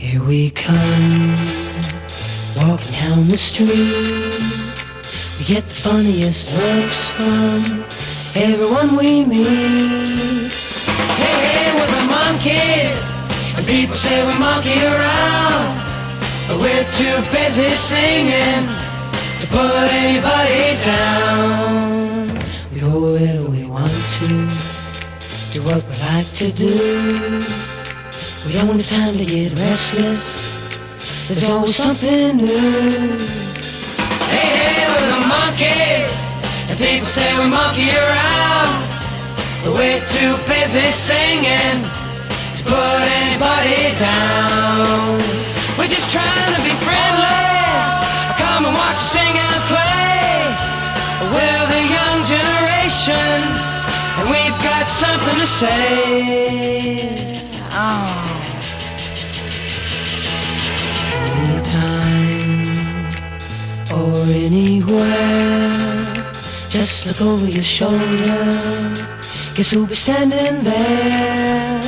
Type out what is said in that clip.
Here we come, walking down the street. We get the funniest looks from everyone we meet. Hey, hey, we're the monkeys, and people say we monkey around, but we're too busy singing to put anybody down. We go wherever we want to, do what we like to do. We don't have time to get restless, there's always something new. Hey, hey, we're the monkeys, and people say we monkey around, but we're too busy singing to put anybody down. We're just trying to be friendly, come and watch us sing and play. We're the young generation, and we've got something to say. Oh. Anytime or anywhere, just look over your shoulder. Guess who'll be standing there?